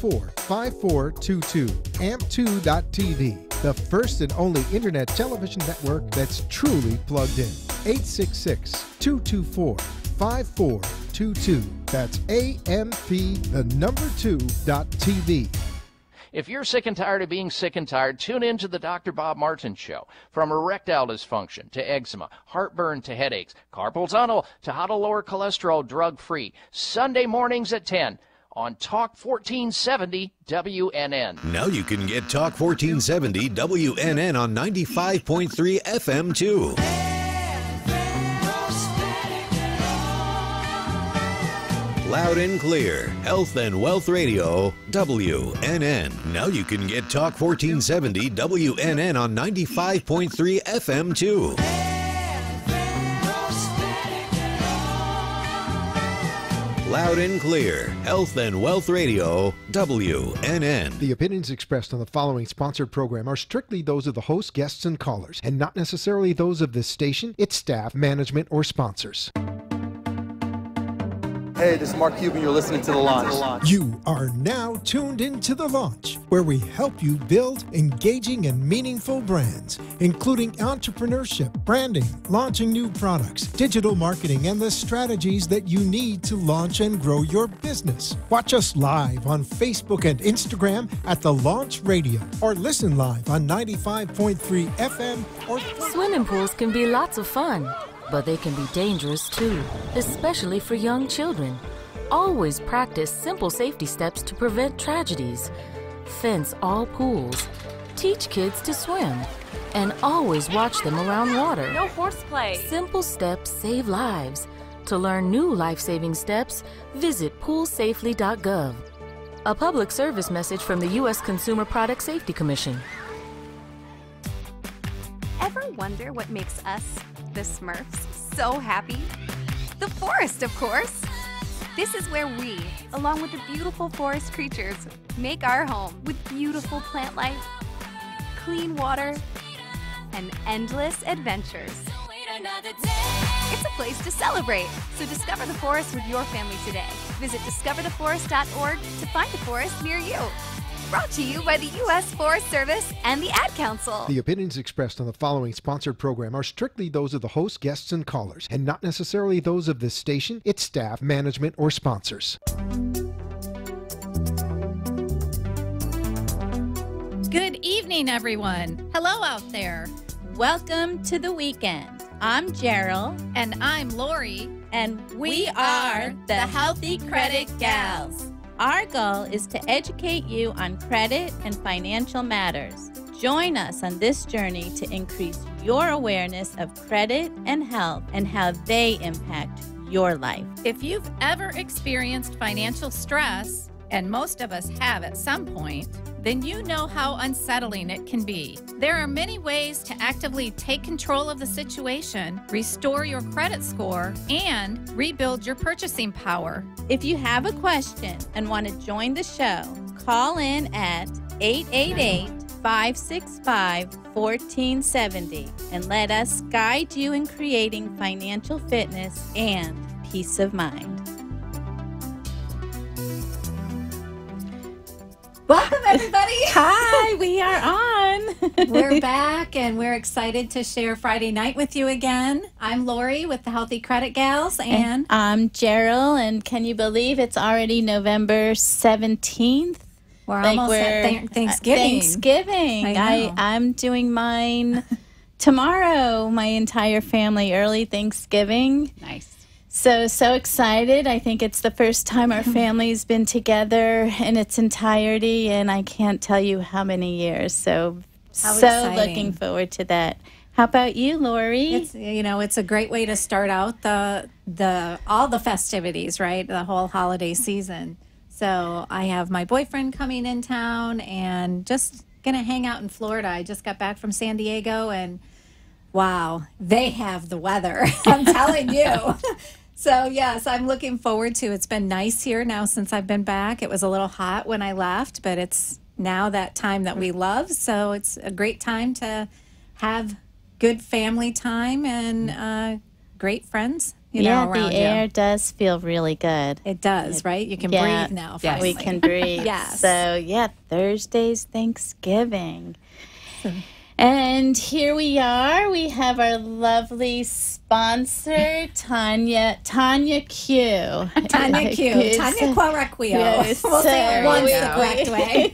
224-5422. AMP2.TV, the first and only internet television network that's truly plugged in. 866-224-5422. That's AMP2.TV. If you're sick and tired of being sick and tired, tune in to the Dr. Bob Martin Show. From erectile dysfunction to eczema, heartburn to headaches, carpal tunnel to how to lower cholesterol drug-free. Sunday mornings at 10 on Talk 1470 WNN. Now you can get Talk 1470 WNN on 95.3 FM too. Loud and clear, Health and Wealth Radio, WNN. Now you can get Talk 1470 WNN on 95.3 FM too. Loud and clear, Health and Wealth Radio, WNN. The opinions expressed on the following sponsored program are strictly those of the host, guests, and callers, and not necessarily those of this station, its staff, management, or sponsors. Hey, this is Mark Cuban. You're listening to The Launch. You are now tuned into The Launch, where we help you build engaging and meaningful brands, including entrepreneurship, branding, launching new products, digital marketing, and the strategies that you need to launch and grow your business. Watch us live on Facebook and Instagram at The Launch Radio, or listen live on 95.3 FM or... Swimming pools can be lots of fun, but they can be dangerous too, especially for young children. Always practice simple safety steps to prevent tragedies. Fence all pools. Teach kids to swim. And always watch them around water. No horseplay. Simple steps save lives. To learn new life-saving steps, visit poolsafely.gov. A public service message from the U.S. Consumer Product Safety Commission. Ever wonder what makes us, the Smurfs, so happy? The forest, of course. This is where we, along with the beautiful forest creatures, make our home with beautiful plant life, clean water, and endless adventures. It's a place to celebrate, so discover the forest with your family today. Visit discovertheforest.org to find a forest near you. Brought to you by the U.S. Forest Service and the Ad Council. The opinions expressed on the following sponsored program are strictly those of the host, guests, and callers, and not necessarily those of this station, its staff, management, or sponsors. Good evening, everyone. Hello out there. Welcome to the weekend. I'm Gerald. And I'm Lori. And we are the Healthy Credit Gals. Our goal is to educate you on credit and financial matters. Join us on this journey to increase your awareness of credit and health and how they impact your life. If you've ever experienced financial stress, and most of us have at some point, then you know how unsettling it can be. There are many ways to actively take control of the situation, restore your credit score, and rebuild your purchasing power. If you have a question and want to join the show, call in at 888-565-1470 and let us guide you in creating financial fitness and peace of mind. Welcome, everybody. Hi, we are on. We're back, and we're excited to share Friday night with you again. I'm Lori with the Healthy Credit Gals, and I'm Gerald, and can you believe it's already November 17th? We're almost at Thanksgiving. I'm doing mine tomorrow, my entire family, early Thanksgiving. Nice. So excited. I think it's the first time our family's been together in its entirety, and I can't tell you how many years. So looking forward to that. How about you, Lori? It's a great way to start out all the festivities, right? The whole holiday season. So I have my boyfriend coming in town and just going to hang out in Florida. I just got back from San Diego, and wow, they have the weather. I'm telling you. So, yes, I'm looking forward to it. It's been nice here now since I've been back. It was a little hot when I left, but it's now that time that we love. So it's a great time to have good family time and great friends around the air does feel really good. It does, right? You can breathe now. Yes. We can breathe. Yes. So, Thursday's Thanksgiving. And here we are. We have our lovely sponsor, Tanya Q. Tanya Q. Tanya Quaracquio. Yes. We'll say it once the correct way.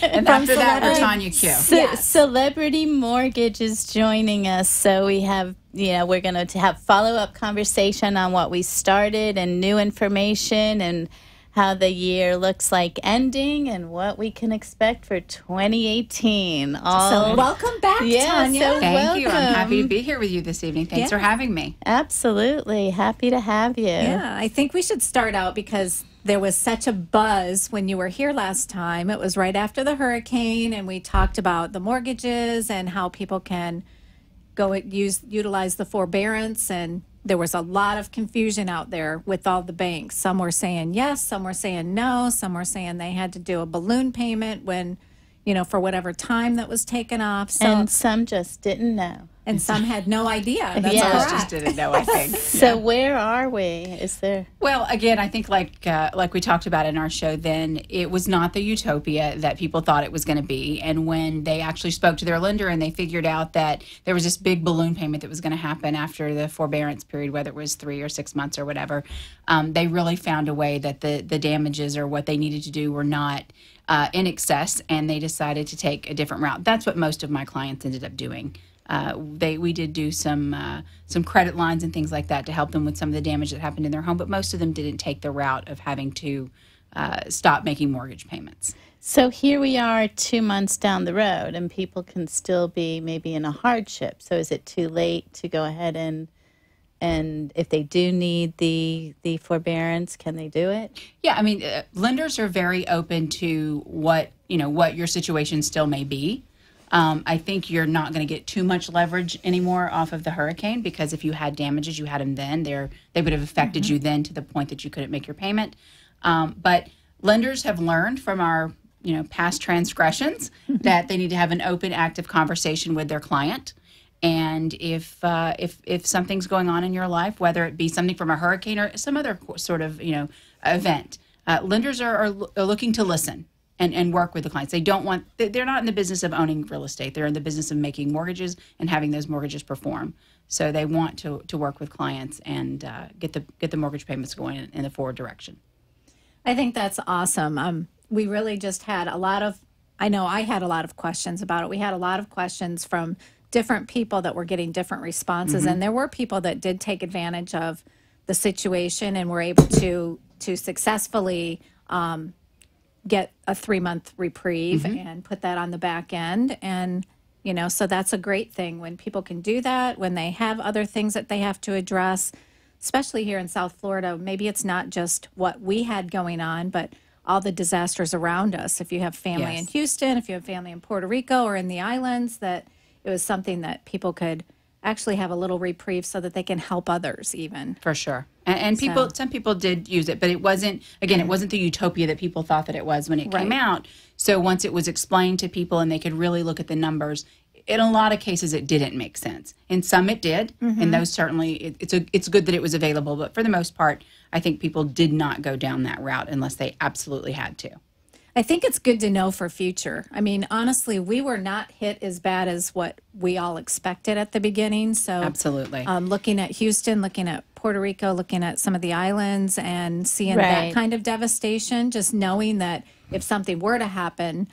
And after that, we're Tanya Q. Celebrity Mortgage is joining us. So we have, we're going to have follow-up conversation on what we started and new information and how the year looks like ending and what we can expect for 2018. So welcome back, Tanya. So Thank you. I'm happy to be here with you this evening. Thanks for having me. Absolutely. Happy to have you. Yeah, I think we should start out because there was such a buzz when you were here last time. It was right after the hurricane, and we talked about the mortgages and how people can utilize the forbearance, and there was a lot of confusion out there with all the banks. Some were saying yes, some were saying no, some were saying they had to do a balloon payment when, for whatever time that was taken off. And some just didn't know. And some had no idea. That's correct. Just didn't know, I think. So where are we? Is there? Well, again, I think like we talked about in our show then, it was not the utopia that people thought it was going to be. And when they actually spoke to their lender and they figured out that there was this big balloon payment that was going to happen after the forbearance period, whether it was 3 or 6 months or whatever, they really found a way that the damages or what they needed to do were not in excess, and they decided to take a different route. That's what most of my clients ended up doing. We did do some credit lines and things like that to help them with some of the damage that happened in their home, but most of them didn't take the route of having to stop making mortgage payments. So here we are 2 months down the road, and people can still be maybe in a hardship. So is it too late to go ahead and if they do need the forbearance, can they do it? Yeah, I mean, lenders are very open to what your situation still may be. I think you're not going to get too much leverage anymore off of the hurricane, because if you had damages, you had them then. They would have affected you then to the point that you couldn't make your payment. But lenders have learned from our past transgressions that they need to have an open, active conversation with their client. And if something's going on in your life, whether it be something from a hurricane or some other sort of event, lenders are looking to listen and work with the clients. They're not in the business of owning real estate. They're in the business of making mortgages and having those mortgages perform. So they want to work with clients and get the mortgage payments going in the forward direction. I think that's awesome. We really just had I know I had a lot of questions about it. We had a lot of questions from different people that were getting different responses. And there were people that did take advantage of the situation and were able to successfully get a 3-month reprieve and put that on the back end. And, so that's a great thing when people can do that, when they have other things that they have to address, especially here in South Florida. Maybe it's not just what we had going on, but all the disasters around us. If you have family in Houston, if you have family in Puerto Rico or in the islands, that it was something that people could actually have a little reprieve so that they can help others even. For sure. And some people did use it, but it wasn't the utopia that people thought that it was when it came out. So once it was explained to people and they could really look at the numbers, in a lot of cases it didn't make sense. In some it did, and those certainly, it's good that it was available, but for the most part, I think people did not go down that route unless they absolutely had to. I think it's good to know for future. I mean, honestly, we were not hit as bad as what we all expected at the beginning. So absolutely. Looking at Houston, looking at Puerto Rico, looking at some of the islands and seeing that kind of devastation, just knowing that if something were to happen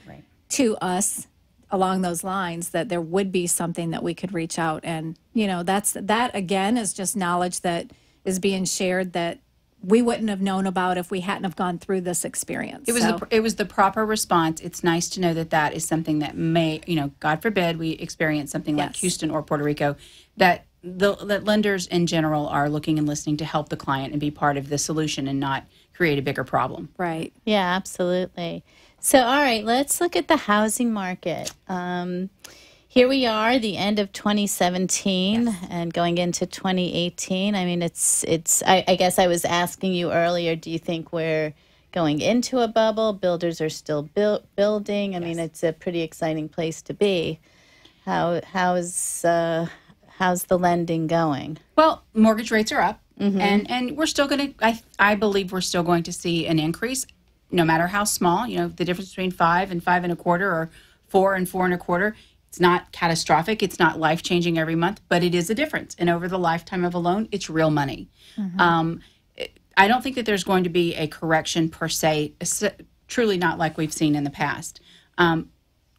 to us along those lines, that there would be something that we could reach out. And, that again is just knowledge that is being shared that we wouldn't have known about if we hadn't have gone through this experience. It was the proper response. It's nice to know that is something that may, God forbid, we experience something like Houston or Puerto Rico, that lenders in general are looking and listening to help the client and be part of the solution and not create a bigger problem. Right. Yeah, absolutely. So, all right, let's look at the housing market. Here we are, the end of 2017 and going into 2018. I mean, I guess I was asking you earlier, do you think we're going into a bubble? Builders are still building. I mean, it's a pretty exciting place to be. How's the lending going? Well, mortgage rates are up. And we're still going to, I believe we're still going to see an increase, no matter how small. You know, the difference between 5 and 5 1/4 or 4 and 4 1/4, it's not catastrophic. It's not life-changing every month, but it is a difference. And over the lifetime of a loan, it's real money. I don't think that there's going to be a correction per se, truly not like we've seen in the past.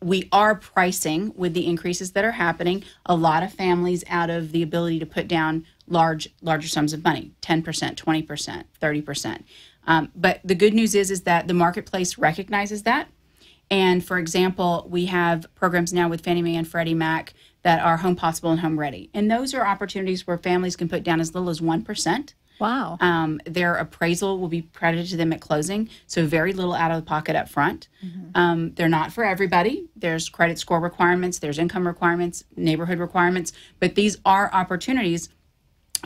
We are pricing with the increases that are happening a lot of families out of the ability to put down larger sums of money, 10%, 20%, 30%. But the good news is that the marketplace recognizes that. And for example, we have programs now with Fannie Mae and Freddie Mac that are Home Possible and Home Ready. And those are opportunities where families can put down as little as 1%. Wow. Their appraisal will be credited to them at closing, so very little out of the pocket up front. They're not for everybody. There's credit score requirements, there's income requirements, neighborhood requirements, but these are opportunities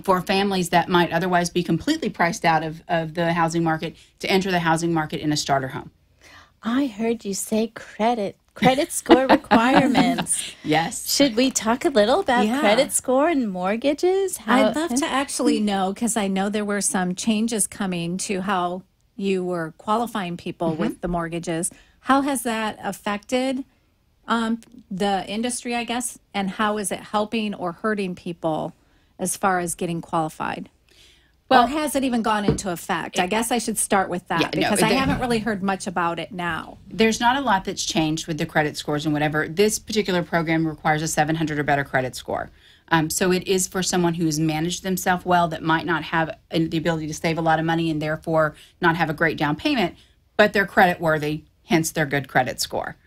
for families that might otherwise be completely priced out of the housing market to enter the housing market in a starter home. I heard you say credit score requirements. Yes. Should we talk a little about credit score and mortgages? I'd love to actually know, because I know there were some changes coming to how you were qualifying people with the mortgages. How has that affected the industry, I guess, and how is it helping or hurting people as far as getting qualified? Well, or has it even gone into effect? I guess I should start with that because I haven't really heard much about it now. There's not a lot that's changed with the credit scores and whatever. This particular program requires a 700 or better credit score. So it is for someone who's managed themselves well, that might not have the ability to save a lot of money and therefore not have a great down payment, but they're credit worthy, hence their good credit score.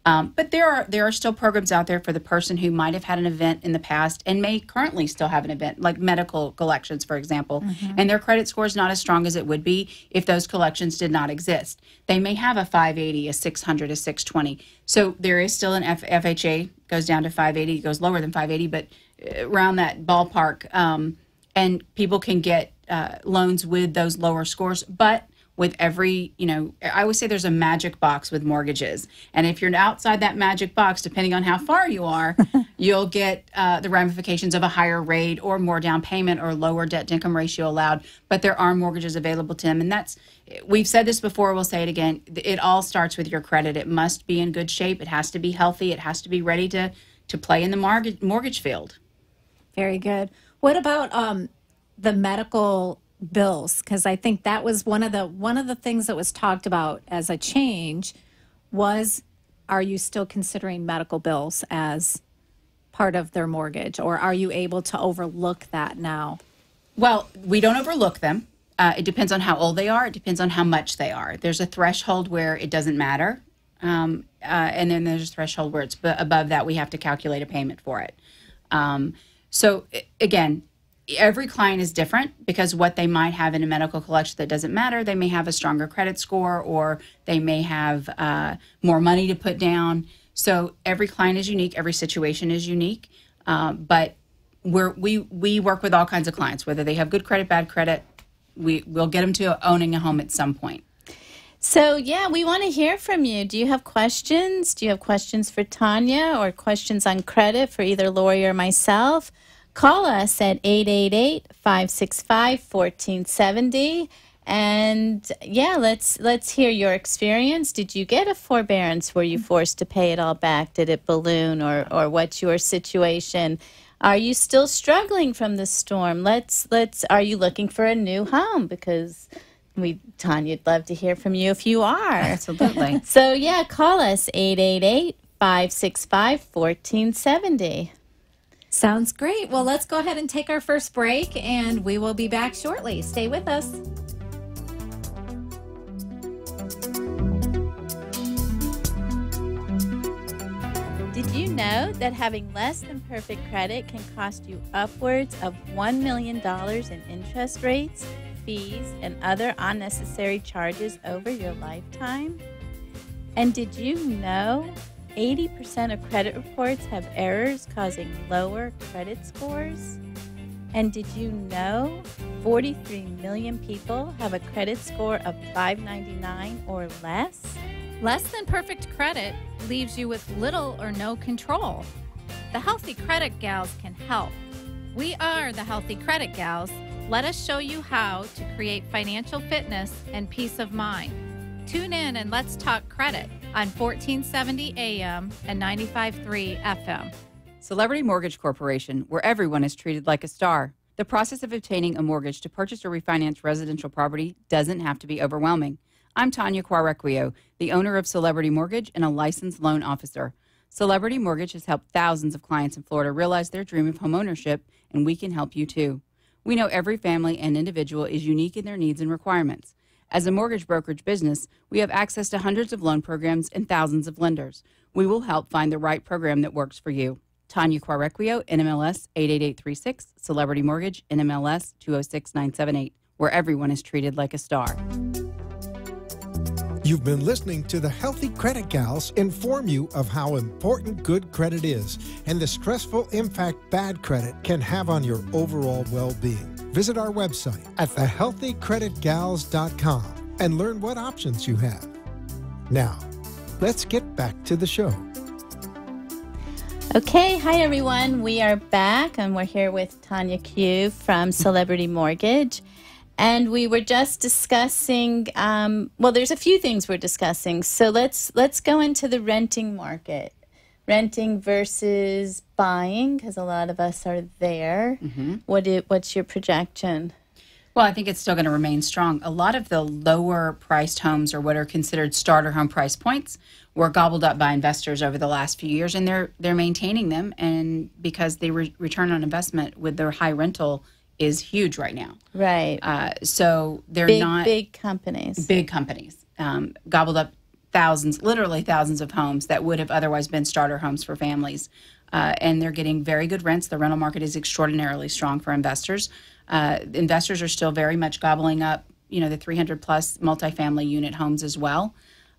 But there are still programs out there for the person who might have had an event in the past and may currently still have an event, like medical collections, for example, and their credit score is not as strong as it would be if those collections did not exist. They may have a 580, a 600, a 620. So there is still an FHA, goes down to 580, it goes lower than 580, but around that ballpark. And people can get loans with those lower scores, but with every, I always say there's a magic box with mortgages. And if you're outside that magic box, depending on how far you are, you'll get the ramifications of a higher rate or more down payment or lower debt to income ratio allowed. But there are mortgages available to them. And we've said this before, we'll say it again. It all starts with your credit. It must be in good shape. It has to be healthy. It has to be ready to play in the mortgage field. Very good. What about the medical bills? Because I think that was one of the things that was talked about as a change was, are you still considering medical bills as part of their mortgage, or are you able to overlook that now? Well, we don't overlook them. It depends on how old they are. It depends on how much they are. There's a threshold where it doesn't matter. And then there's a threshold where it's above that, we have to calculate a payment for it. So again, every client is different because what they might have in a medical collection that doesn't matter. They may have a stronger credit score, or they may have more money to put down. So every client is unique. Every situation is unique. But we work with all kinds of clients, whether they have good credit, bad credit. We'll get them to owning a home at some point. So, we want to hear from you. Do you have questions? Do you have questions for Tanya or questions on credit for either Lori or myself? Call us at 888-565-1470. And let's hear your experience. Did you get a forbearance? Were you forced to pay it all back? Did it balloon, or what's your situation? Are you still struggling from the storm? Are you looking for a new home? Because Tanya'd love to hear from you if you are. Absolutely. So call us 888-565-1470. Sounds great. Well, let's go ahead and take our first break, and we will be back shortly. Stay with us. Did you know that having less than perfect credit can cost you upwards of $1 million in interest rates, fees, and other unnecessary charges over your lifetime? And did you know 80% of credit reports have errors causing lower credit scores? And did you know 43 million people have a credit score of 599 or less? Less than perfect credit leaves you with little or no control. The Healthy Credit Gals can help. We are the Healthy Credit Gals. Let us show you how to create financial fitness and peace of mind. Tune in and let's talk credit on 1470 AM and 95.3 FM. Celebrity Mortgage Corporation, where everyone is treated like a star. The process of obtaining a mortgage to purchase or refinance residential property doesn't have to be overwhelming. I'm Tanya Quarequio, the owner of Celebrity Mortgage and a licensed loan officer. Celebrity Mortgage has helped thousands of clients in Florida realize their dream of homeownership, and we can help you too. We know every family and individual is unique in their needs and requirements. As a mortgage brokerage business, we have access to hundreds of loan programs and thousands of lenders. We will help find the right program that works for you. Tanya Quarequio, NMLS 88836, Celebrity Mortgage, NMLS 206978, where everyone is treated like a star. You've been listening to the Healthy Credit Gals inform you of how important good credit is and the stressful impact bad credit can have on your overall well-being. Visit our website at thehealthycreditgals.com and learn what options you have. Now, let's get back to the show. Okay, hi everyone. We are back and we're here with Tanya Q from Celebrity Mortgage. And we were just discussing, well, there's a few things we're discussing. So let's go into the renting market. Renting versus buying, because a lot of us are there. Mm-hmm. What's your projection? Well, I think it's still going to remain strong. A lot of the lower priced homes, or what are considered starter home price points, were gobbled up by investors over the last few years, and they're maintaining them. And because the return on investment with their high rental is huge right now. Right. So they're not big companies. Big companies gobbled up literally thousands of homes that would have otherwise been starter homes for families. And they're getting very good rents. The rental market is extraordinarily strong for investors. Investors are still very much gobbling up, the 300 plus multifamily unit homes as well.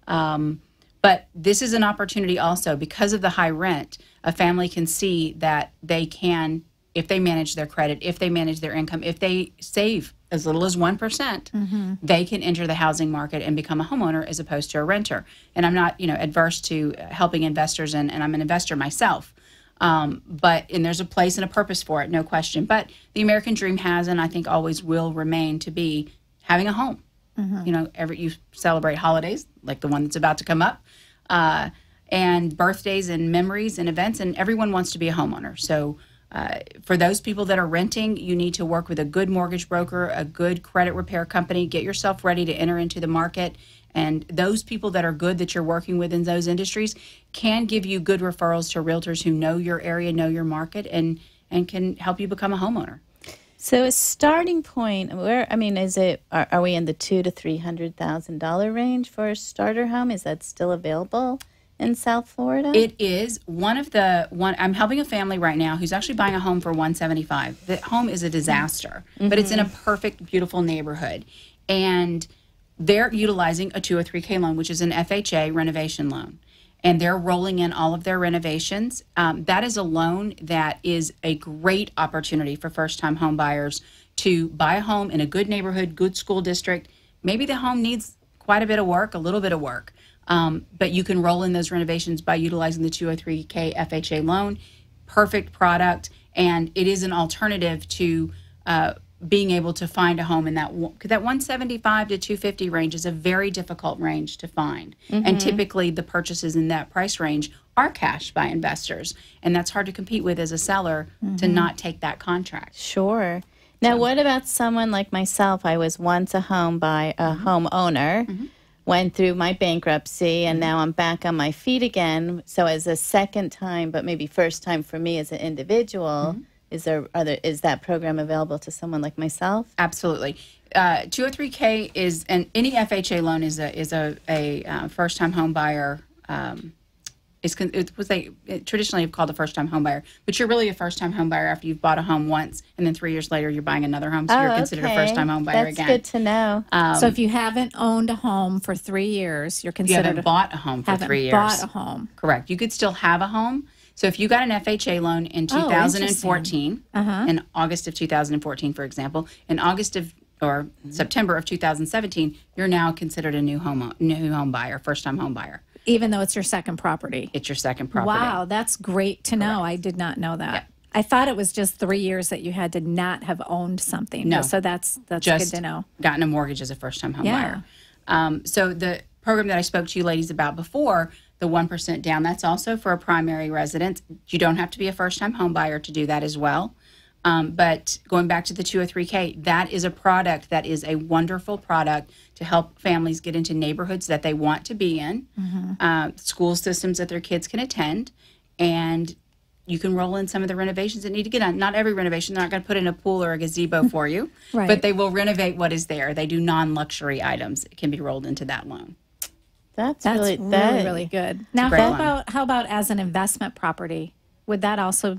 But this is an opportunity also because of the high rent. A family can see that they can, if they manage their credit, if they manage their income, if they save as little as 1%, mm-hmm. they can enter the housing market and become a homeowner as opposed to a renter. And I'm not, adverse to helping investors, and I'm an investor myself. But there's a place and a purpose for it, no question. But the American dream has, and I think always will remain to be, having a home. Mm-hmm. You celebrate holidays like the one that's about to come up, and birthdays and memories and events, and everyone wants to be a homeowner. So for those people that are renting, you need to work with a good mortgage broker, a good credit repair company. Get yourself ready to enter into the market. And those people that are good that you're working with in those industries can give you good referrals to realtors who know your area, know your market, and can help you become a homeowner. So a starting point, is it? Are we in the $200,000 to $300,000 range for a starter home? Is that still available in South Florida? It is. I'm helping a family right now who's actually buying a home for $175,000. The home is a disaster, mm-hmm. but it's in a perfect, beautiful neighborhood, and they're utilizing a 203K loan, which is an FHA renovation loan, and they're rolling in all of their renovations. That is a loan that is a great opportunity for first-time home buyers to buy a home in a good neighborhood, good school district. Maybe the home needs quite a bit of work, a little bit of work, but you can roll in those renovations by utilizing the 203K FHA loan. Perfect product, and it is an alternative to being able to find a home in that 175 to 250 range is a very difficult range to find. Mm-hmm. And typically the purchases in that price range are cash by investors. And that's hard to compete with as a seller, mm-hmm. to not take that contract. Sure. Now, what about someone like myself? I was once a homeowner, mm-hmm. went through my bankruptcy, and now I'm back on my feet again. So as a second time, but maybe first time for me as an individual, mm-hmm. Is that program available to someone like myself? Absolutely. 203K is, and any FHA loan is a first-time home buyer. It was traditionally called a first-time home buyer, but you're really a first-time home buyer after you've bought a home once, and then 3 years later you're buying another home, so you're considered a first-time home buyer again. That's good to know. So if you haven't owned a home for 3 years, you're considered. You haven't bought a home for 3 years. Bought a home. Correct. You could still have a home. So if you got an FHA loan in 2014, in August of 2014, for example, in September of 2017, you're now considered a new home buyer, first-time home buyer. Even though it's your second property. It's your second property. Wow, that's great to know. I did not know that. I thought it was just 3 years that you had to not have owned something. No. So that's Just good to know. gotten a mortgage as a first-time home Yeah. buyer. So the program that I spoke to you ladies about before, the 1% down, that's also for a primary residence. You don't have to be a first-time home buyer to do that as well. But going back to the 203K, that is a product that is a wonderful product to help families get into neighborhoods that they want to be in, school systems that their kids can attend, and you can roll in some of the renovations that need to get done. Not every renovation, they're not going to put in a pool or a gazebo for you, Right. but they will renovate what is there. They do non-luxury items. It can be rolled into that loan. That's really, really, really good. Now, great loan. how about as an investment property? Would that also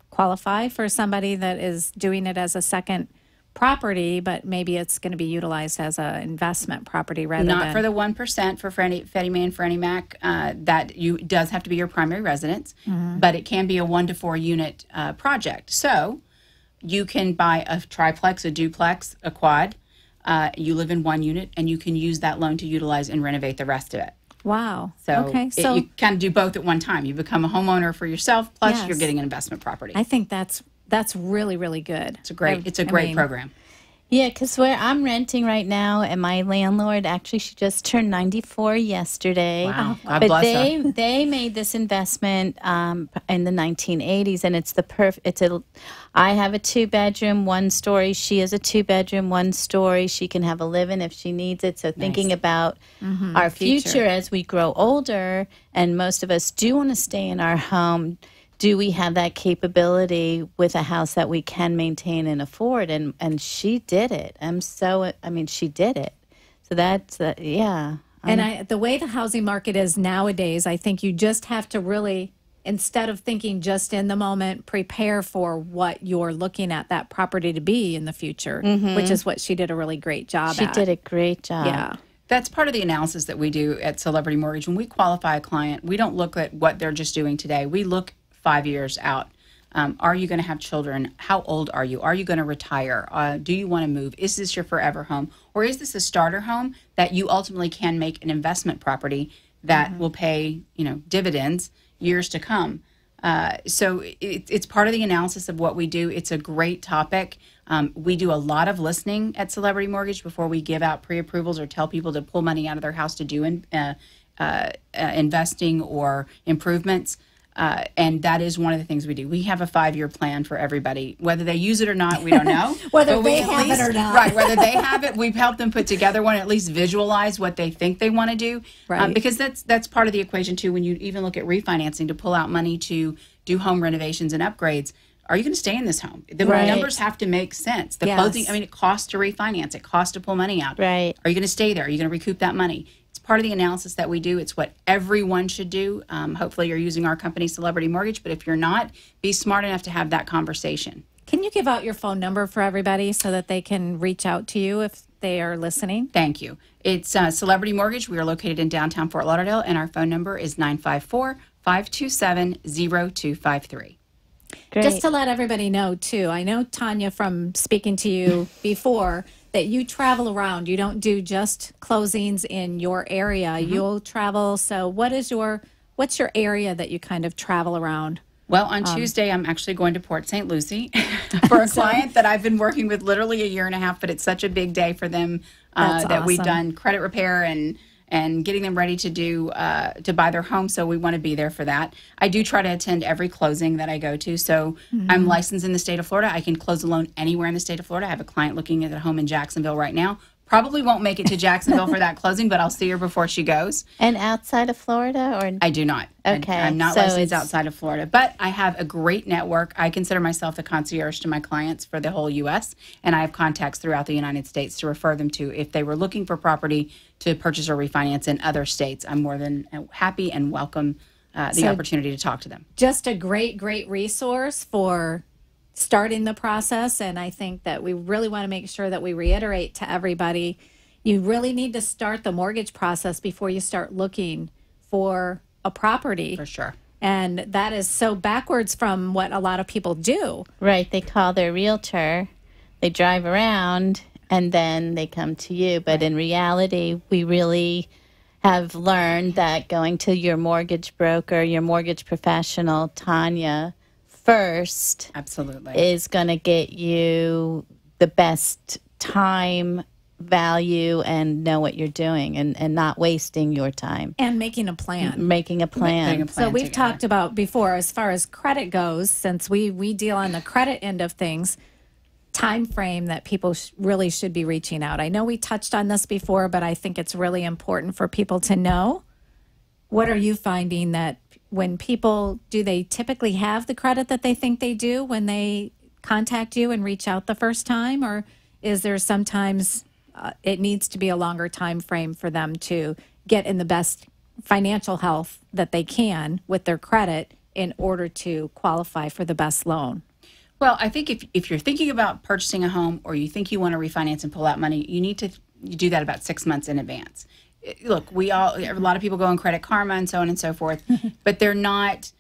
qualify for somebody that is doing it as a second property, but maybe it's going to be utilized as an investment property rather Not than for the 1% for Freddie Mae and Freddie Mac. That does have to be your primary residence, but it can be a 1 to 4 unit project. So you can buy a triplex, a duplex, a quad. You live in 1 unit, and you can use that loan to utilize and renovate the rest of it. Wow. So, okay. So you kind of do both at one time. You become a homeowner for yourself, plus Yes. you're getting an investment property. I think that's really, really good. It's a great program. Yeah, because where I'm renting right now, and my landlord, actually, she just turned 94 yesterday. Wow. God But bless her. they made this investment in the 1980s, and it's I have a 2-bedroom, 1-story. She has a 2-bedroom, 1-story. She can have a live-in if she needs it. So thinking about our future as we grow older, and most of us do want to stay in our home, do we have that capability with a house that we can maintain and afford? And she did it. She did it. So that's, yeah. And the way the housing market is nowadays, I think you just have to really, instead of thinking just in the moment, prepare for what you're looking at that property to be in the future, which is what she did a really great job She at. did a great job. Yeah. That's part of the analysis that we do at Celebrity Mortgage. When we qualify a client, we don't look at what they're just doing today. We look 5 years out. Are you going to have children? How old are you? Are you going to retire? Do you want to move? Is this your forever home? Or is this a starter home that you ultimately can make an investment property that will pay, dividends years to come? So it's part of the analysis of what we do. It's a great topic. We do a lot of listening at Celebrity Mortgage before we give out pre-approvals or tell people to pull money out of their house to do investing or improvements. And that is one of the things we do. We have a 5-year plan for everybody. Whether they use it or not, we don't know. Whether they have it or not. Right, whether they have it, we've helped them put together one, at least visualize what they think they want to do. Right. Because that's part of the equation, too, when you even look at refinancing to pull out money to do home renovations and upgrades. Are you going to stay in this home? The numbers have to make sense. The closing, it costs to refinance. It costs to pull money out. Right. Are you going to stay there? Are you going to recoup that money? Part of the analysis that we do. It's what everyone should do. Hopefully you're using our company, Celebrity Mortgage, but if you're not, be smart enough to have that conversation. Can you give out your phone number for everybody so that they can reach out to you if they are listening? Thank you. It's Celebrity Mortgage. We are located in downtown Fort Lauderdale, and our phone number is 954-527-0253. Great. Just to let everybody know, too, I know, Tanya, from speaking to you before, that you travel around. You don't do just closings in your area. You'll travel. So what's your area that you kind of travel around? Well, on Tuesday, I'm actually going to Port St. Lucie for a client that I've been working with literally 1.5 years, but it's such a big day for them that we've done credit repair and getting them ready to do to buy their home. So we want to be there for that. I do try to attend every closing that I go to. So I'm licensed in the state of Florida. I can close a loan anywhere in the state of Florida. I have a client looking at a home in Jacksonville right now. Probably won't make it to Jacksonville for that closing, but I'll see her before she goes. And outside of Florida? Or I do not. Okay. I'm not so licensed outside of Florida, but I have a great network. I consider myself the concierge to my clients for the whole U.S., and I have contacts throughout the United States to refer them to if they were looking for property to purchase or refinance in other states. I'm more than happy and welcome the opportunity to talk to them. Just a great, great resource for starting the process. And I think that we really want to make sure that we reiterate to everybody, you really need to start the mortgage process before you start looking for a property. For sure. And that is so backwards from what a lot of people do. Right. They call their realtor, they drive around, and then they come to you. But in reality, we really have learned that going to your mortgage broker, your mortgage professional, Tanya, first absolutely is going to get you the best time value and know what you're doing and not wasting your time. And making a plan. Making a plan. So we've talked about before, as far as credit goes, since we deal on the credit end of things, time frame that people really should be reaching out. I know we touched on this before, but I think it's really important for people to know. What are you finding that when people, do they typically have the credit that they think they do when they contact you and reach out the first time? Or is there sometimes it needs to be a longer time frame for them to get in the best financial health that they can with their credit in order to qualify for the best loan? Well, I think if you're thinking about purchasing a home or you think you want to refinance and pull out money, you need to do that about 6 months in advance. Look, a lot of people go on Credit Karma and so on and so forth, but they're not,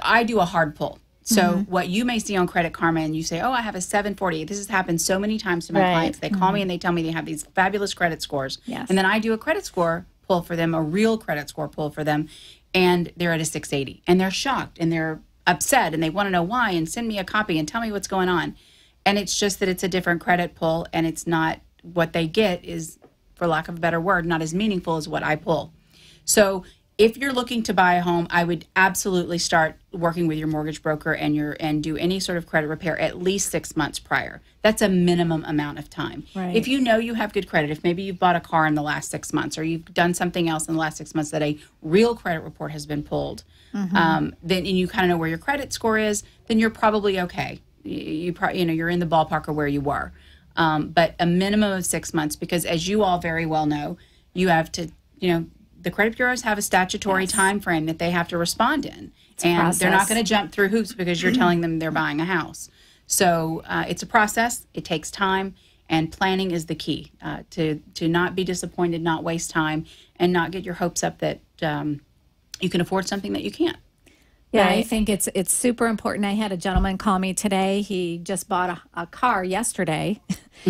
I do a hard pull. So what you may see on Credit Karma and you say, oh, I have a 740. This has happened so many times to my clients. They call me and they tell me they have these fabulous credit scores. Yes. And then I do a credit score pull for them, a real credit score pull for them, and they're at a 680. And they're shocked and they're upset and they want to know why and send me a copy and tell me what's going on. And it's just that it's a different credit pull and it's not, what they get is, for lack of a better word, not as meaningful as what I pull. So if you're looking to buy a home, I would absolutely start working with your mortgage broker and do any sort of credit repair at least 6 months prior. That's a minimum amount of time. Right. If you know you have good credit, if maybe you've bought a car in the last 6 months or you've done something else in the last 6 months that a real credit report has been pulled, then and you kind of know where your credit score is, then you're probably okay. You're in the ballpark of where you were. But a minimum of 6 months, because as you all very well know, you have to, the credit bureaus have a statutory time frame that they have to respond in. And they're not going to jump through hoops because you're telling them they're buying a house. So it's a process. It takes time. And planning is the key to not be disappointed, not waste time, and not get your hopes up that you can afford something that you can't. Yeah, right? I think it's super important. I had a gentleman call me today. He just bought a car yesterday.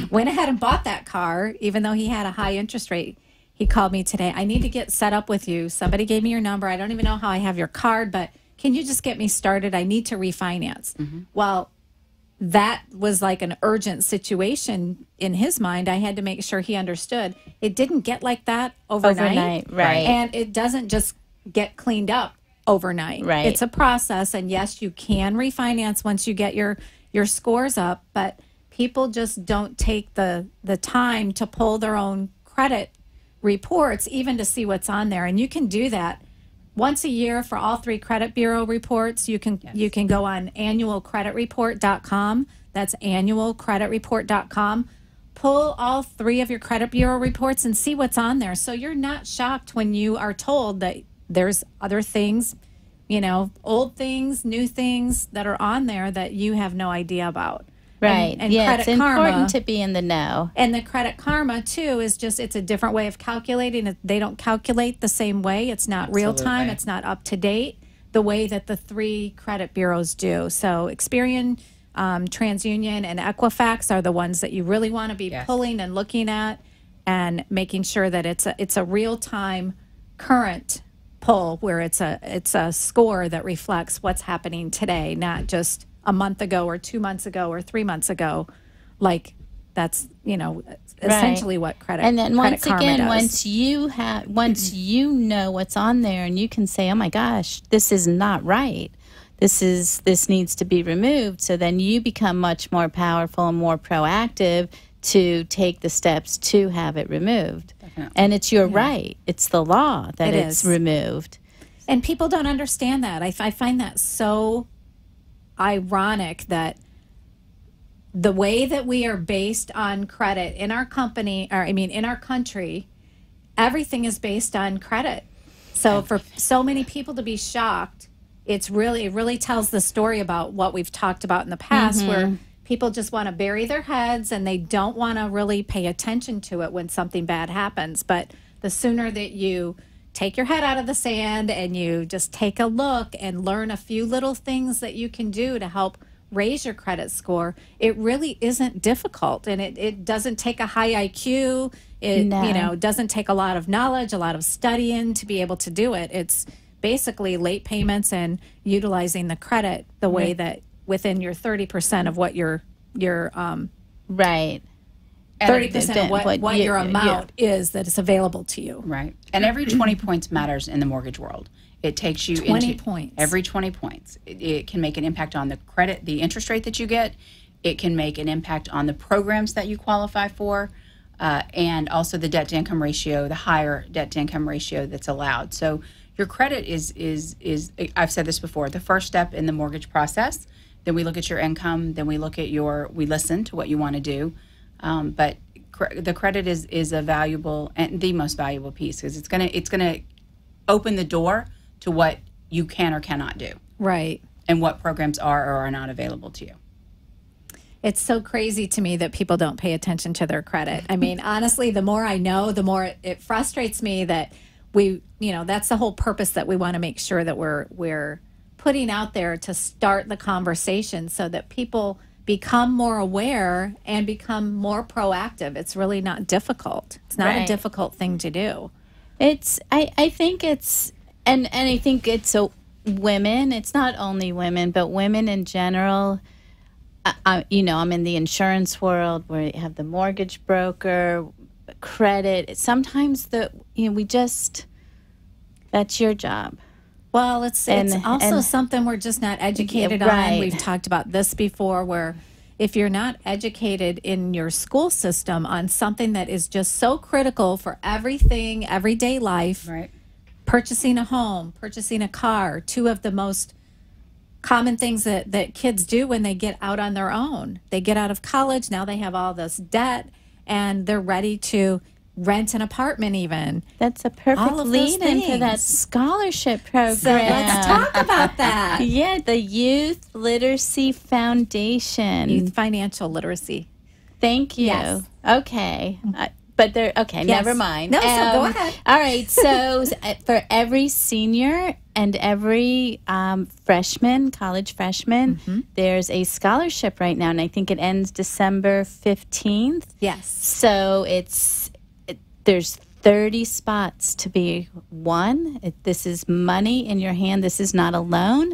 Went ahead and bought that car, even though he had a high interest rate. He called me today. I need to get set up with you. Somebody gave me your number. I don't even know how I have your card, but can you just get me started? I need to refinance. Well, that was like an urgent situation in his mind. I had to make sure he understood. It didn't get like that overnight. Right. And it doesn't just get cleaned up overnight. Right. It's a process. And yes, you can refinance once you get your scores up, but people just don't take the time to pull their own credit reports, even to see what's on there. And you can do that once a year for all 3 credit bureau reports. You can go on annualcreditreport.com. That's annualcreditreport.com. Pull all 3 of your credit bureau reports and see what's on there. So you're not shocked when you are told that there's other things, old things, new things that are on there that you have no idea about. Right. And yeah, Credit it's Karma, important to be in the know. And the Credit Karma, too, is it's a different way of calculating. They don't calculate the same way. It's not real time. It's not up to date the way that the 3 credit bureaus do. So Experian, TransUnion, and Equifax are the ones that you really want to be pulling and looking at and making sure that it's a real-time current pull where it's a score that reflects what's happening today, not just a month ago or 2 months ago or 3 months ago. Like that's essentially what credit. And then once again, does. once you know what's on there and you can say, oh my gosh, this is not right, this needs to be removed. So then you become much more powerful and more proactive to take the steps to have it removed. Definitely. And it's your right. It's the law that it's removed. And people don't understand that. I find that so ironic that the way that we are based on credit in our company, in our country, everything is based on credit. So for so many people to be shocked, it really tells the story about what we've talked about in the past, where people just want to bury their heads and they don't want to really pay attention to it when something bad happens. But the sooner that you take your head out of the sand and you just take a look and learn a few little things that you can do to help raise your credit score, it really isn't difficult. And it doesn't take a high IQ. It doesn't take a lot of knowledge, a lot of studying to be able to do it. It's basically late payments and utilizing the credit the way that within your 30% of what your right. 30% of what your amount is that is available to you. Right. And every 20 points matters in the mortgage world. It takes you 20 points. Every 20 points. It can make an impact on the credit, the interest rate that you get. It can make an impact on the programs that you qualify for, and also the debt-to-income ratio, the higher debt-to-income ratio that's allowed. So your credit is I've said this before, the first step in the mortgage process. Then we look at your income. Then we look at we listen to what you want to do. But the credit is a valuable and the most valuable piece because it's gonna open the door to what you can or cannot do. Right. And what programs are or are not available to you. It's so crazy to me that people don't pay attention to their credit. I mean, honestly, the more I know, the more it frustrates me that that's the whole purpose that we want to make sure that we're putting out there to start the conversation so that people become more aware and become more proactive. It's really not difficult. It's not a difficult thing to do. I think it's and I think it's women. It's not only women, but women in general. I'm in the insurance world where you have the mortgage broker, credit. Sometimes that's your job. Well, it's also something we're just not educated on. We've talked about this before, where if you're not educated in your school system on something that is just so critical for everything, everyday life, purchasing a home, purchasing a car, two of the most common things that kids do when they get out on their own. They get out of college, now they have all this debt, and they're ready to rent an apartment even. That's a perfect lead into that scholarship program. So let's talk about that. Yeah, the Youth Literacy Foundation. Youth Financial Literacy. Thank you. Yes. Okay. Never mind. No, so go ahead. All right, so for every senior and every college freshman, there's a scholarship right now, and I think it ends December 15th. Yes. So there's 30 spots to be won. This is money in your hand. This is not a loan.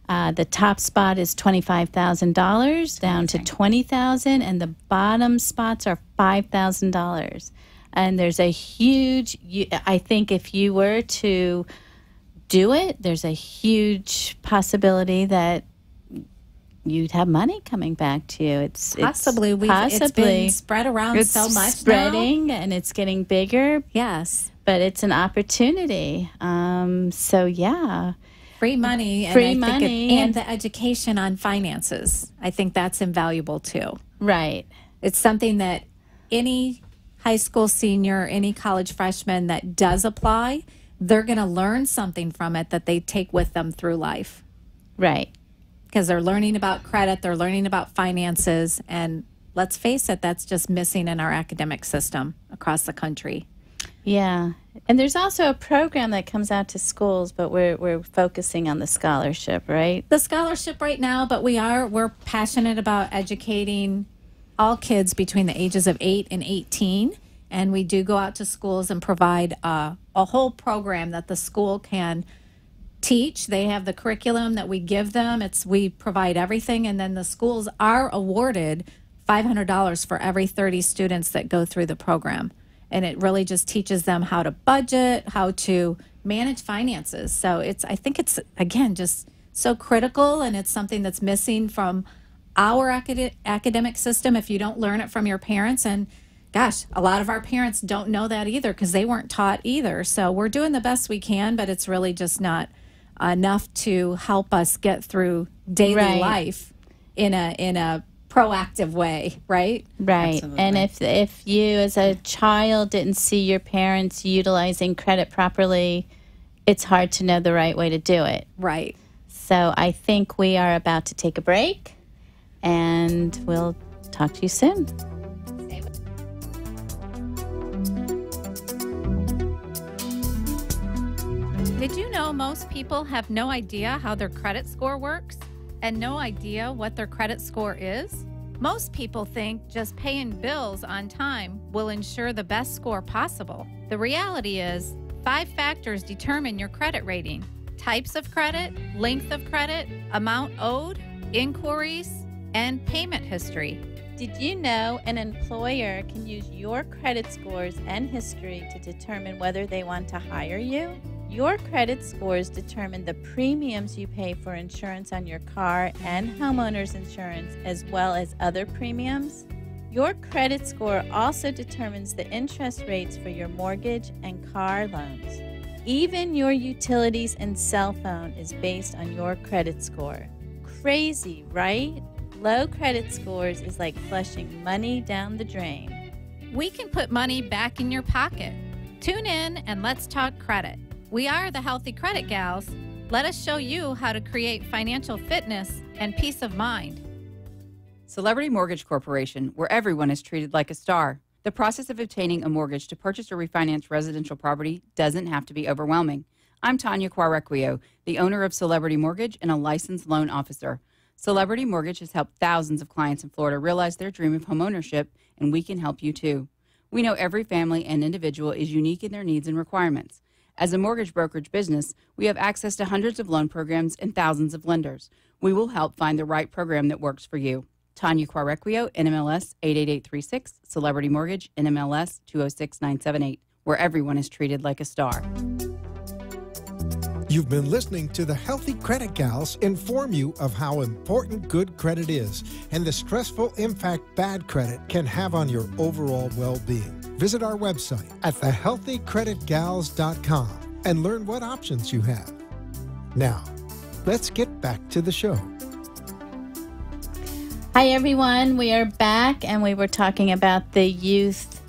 The top spot is $25,000 down to $20,000, and the bottom spots are $5,000. And there's a huge, I think if you were to do it, there's a huge possibility that you'd have money coming back to you. It's been spread around so much. It's spreading and it's getting bigger. Yes, but it's an opportunity. So yeah, free money, and the education on finances. I think that's invaluable too. Right. It's something that any high school senior, any college freshman that does apply, they're going to learn something from it that they take with them through life. Right. Because they're learning about credit, they're learning about finances, and let's face it, that's just missing in our academic system across the country. Yeah. And there's also a program that comes out to schools, but we're focusing on the scholarship, right? The scholarship right now, but we're passionate about educating all kids between the ages of 8 and 18, and we do go out to schools and provide a whole program that the school can teach. They have the curriculum that we give them. We provide everything, and then the schools are awarded $500 for every 30 students that go through the program. And it really just teaches them how to budget, how to manage finances. So I think it's, again, just so critical, and it's something that's missing from our academic system if you don't learn it from your parents. And gosh, a lot of our parents don't know that either because they weren't taught either. So we're doing the best we can, but it's really just not enough to help us get through daily life in a proactive way, right? Right. Absolutely. And if you as a child didn't see your parents utilizing credit properly, it's hard to know the right way to do it. Right. So I think we are about to take a break, and we'll talk to you soon. Did you know most people have no idea how their credit score works and no idea what their credit score is? Most people think just paying bills on time will ensure the best score possible. The reality is, 5 factors determine your credit rating: types of credit, length of credit, amount owed, inquiries, and payment history. Did you know an employer can use your credit scores and history to determine whether they want to hire you? Your credit scores determine the premiums you pay for insurance on your car and homeowners insurance, as well as other premiums. Your credit score also determines the interest rates for your mortgage and car loans. Even your utilities and cell phone is based on your credit score. Crazy, right? Low credit scores is like flushing money down the drain. We can put money back in your pocket. Tune in and let's talk credit. We are the Healthy Credit Gals. Let us show you how to create financial fitness and peace of mind. Celebrity Mortgage Corporation, where everyone is treated like a star. The process of obtaining a mortgage to purchase or refinance residential property doesn't have to be overwhelming. I'm Tanya Quarequio, the owner of Celebrity Mortgage and a licensed loan officer. Celebrity Mortgage has helped thousands of clients in Florida realize their dream of homeownership, and we can help you too. We know every family and individual is unique in their needs and requirements. As a mortgage brokerage business, we have access to hundreds of loan programs and thousands of lenders. We will help find the right program that works for you. Tanya Quarequio, NMLS 88836, Celebrity Mortgage, NMLS 206978, where everyone is treated like a star. You've been listening to the Healthy Credit Gals inform you of how important good credit is and the stressful impact bad credit can have on your overall well-being. Visit our website at thehealthycreditgals.com and learn what options you have. Now, let's get back to the show. Hi, everyone. We are back, and we were talking about the Youth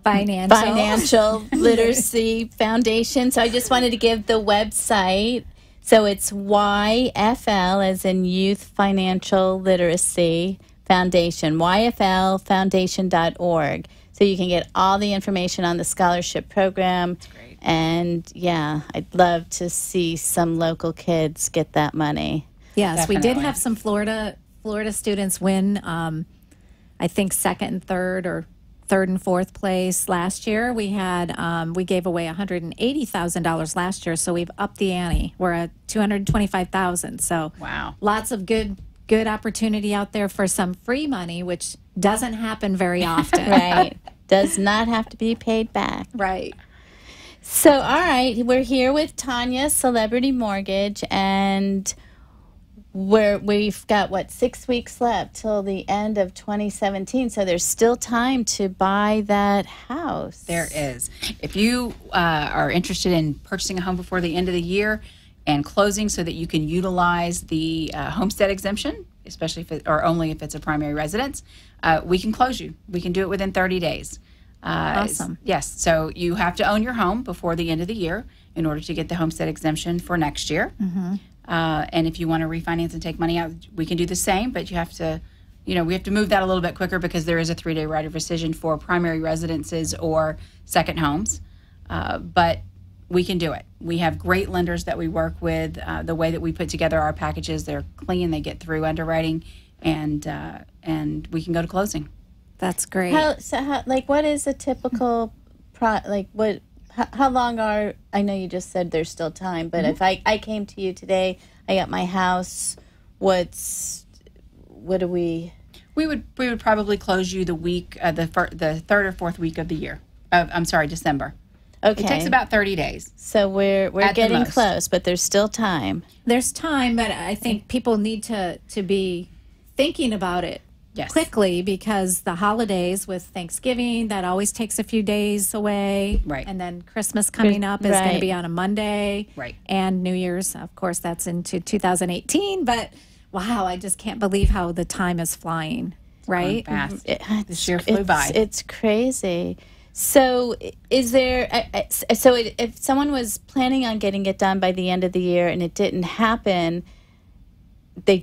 Financial Literacy Foundation. So I just wanted to give the website. So it's YFL, as in Youth Financial Literacy Foundation, YFLfoundation.org. So you can get all the information on the scholarship program. That's great. And, yeah, I'd love to see some local kids get that money. Yes, Definitely. We did have some Florida students win, I think, second and third or third and fourth place last year. We had we gave away $180,000 last year, so we've upped the ante. We're at $225,000. So wow, lots of good opportunity out there for some free money, which doesn't happen very often. Right, does not have to be paid back. Right. So, all right, we're here with Tanya, Celebrity Mortgage, and we've got 6 weeks left till the end of 2017, so there's still time to buy that house. There is. If you are interested in purchasing a home before the end of the year and closing so that you can utilize the homestead exemption, especially only if it's a primary residence, we can close you. We can do it within 30 days. Awesome. Yes, so you have to own your home before the end of the year in order to get the homestead exemption for next year. Mm-hmm. And if you want to refinance and take money out, we can do the same, but you have to, we have to move that a little bit quicker because there is a 3-day right of rescission for primary residences or second homes. But we can do it. We have great lenders that we work with. The way that we put together our packages, they're clean, they get through underwriting, and we can go to closing. That's great. What is a typical, how long I know you just said there's still time, but if I came to you today, I got my house, what do we? We would probably close you the week, the third or fourth week of the year. December. Okay. It takes about 30 days. So we're getting close, but there's still time. There's time, but I think people need to be thinking about it. Yes. Quickly, because the holidays with Thanksgiving, that always takes a few days away. Right. And then Christmas coming up is going to be on a Monday. Right. And New Year's, of course, that's into 2018. But wow, I just can't believe how the time is flying. Right? Fast. This year flew by. It's crazy. So is there, if someone was planning on getting it done by the end of the year and it didn't happen, they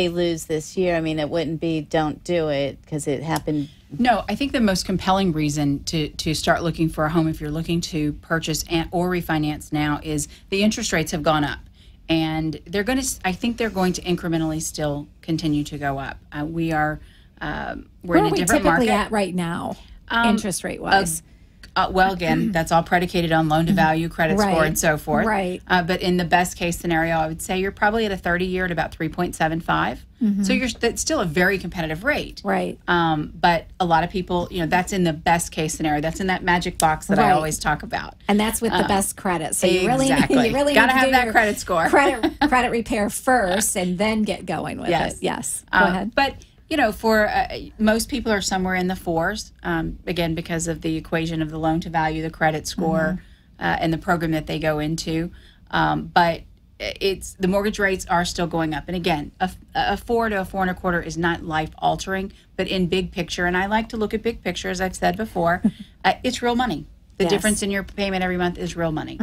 lose this year. I mean, it wouldn't be don't do it because it happened. No, I think the most compelling reason to start looking for a home if you're looking to purchase or refinance now is the interest rates have gone up. And I think they're going to incrementally still continue to go up. We're in a different market. Where are we typically at right now, interest rate wise? Well, again, that's all predicated on loan to value, credit score, and so forth. Right. But in the best case scenario, I would say you're probably at a 30-year at about 3.75. So that's still a very competitive rate. Right. But a lot of people, that's in the best case scenario. That's in that magic box that I always talk about. And that's with the best credit. So you really got to have that credit score. Credit repair first, and then get going with it. Yes. Go ahead. But for most people are somewhere in the 4s, again, because of the equation of the loan to value, the credit score, and the program that they go into. But the mortgage rates are still going up. And again, a 4 to a 4 1/4 is not life altering, but in big picture, and I like to look at big picture, as I've said before, it's real money. The difference in your payment every month is real money.